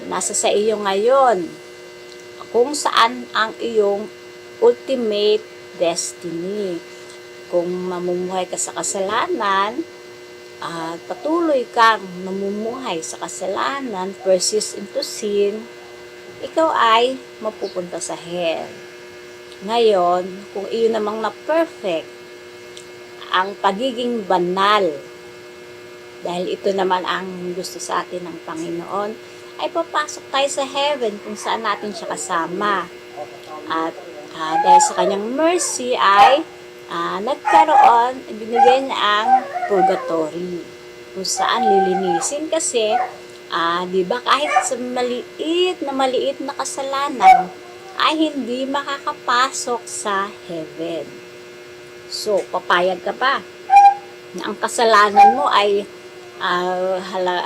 Nasa sa iyo ngayon kung saan ang iyong ultimate destiny. Kung mamumuhay ka sa kasalanan at patuloy kang namumuhay sa kasalanan, persist into sin, ikaw ay mapupunta sa hell. Ngayon, kung iyon namang na perfect, ang pagiging banal, dahil ito naman ang gusto sa atin ng Panginoon, ay papasok tayo sa heaven kung saan natin siya kasama. At dahil sa kanyang mercy ay nagkaroon, ibinigay niya ang purgatory kung saan lilinisin kasi di ba kahit sa maliit na kasalanan ay hindi makakapasok sa heaven. So, papayag ka ba na ang kasalanan mo ay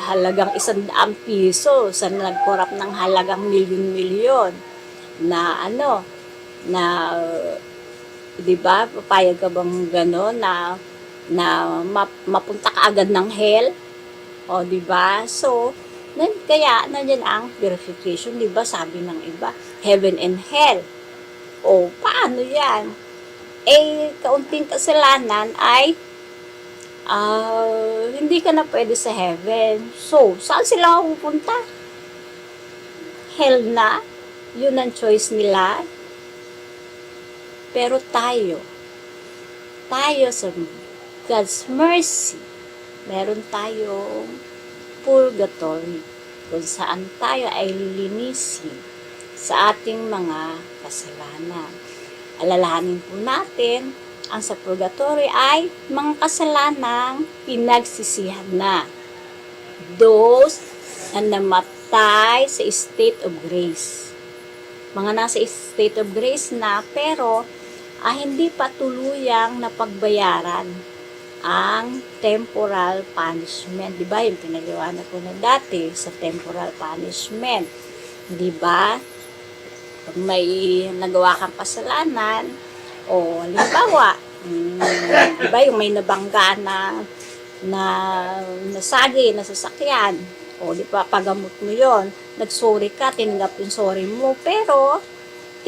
halagang 100 piso sa nag-corrupt ng halagang milyon-milyon na di ba, papayag ka bang gano'n na mapunta ka agad ng hell? O, di ba? So, kaya nandiyan ang purification, di ba? Sabi ng iba, heaven and hell. O, paano yan? Kaunting kasalanan ay hindi ka na pwede sa heaven. So, saan sila pupunta? Hell na? Yun ang choice nila. Pero tayo sa God's mercy, meron tayong purgatory kung saan tayo ay lilinisin sa ating mga kasalanan. Alalahanin po natin, ang sa purgatory ay mga kasalanang pinagsisihan na. Those na namatay sa state of grace. Mga nasa state of grace na pero hindi pa tuluyang napagbayaran ang temporal punishment. Diba yung pinaliwanag ko na dati sa temporal punishment? Diba? Pag may nagawa kang kasalanan, o halimbawa, diba yung may nabangga na nasagi, na sasakyan, o di ba pagamot mo yon, nagsorry ka, tinanggap yung sorry mo, pero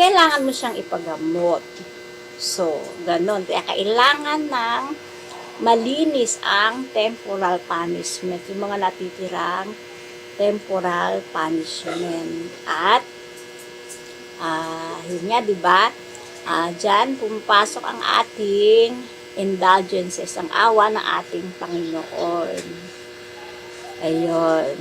kailangan mo siyang ipagamot. So, ganon. Kaya kailangan ng malinis ang temporal punishment, yung mga natitirang temporal punishment. At yun nga, diba? Diyan pumapasok ang ating indulgences, ang awa ng ating Panginoon. Ayun.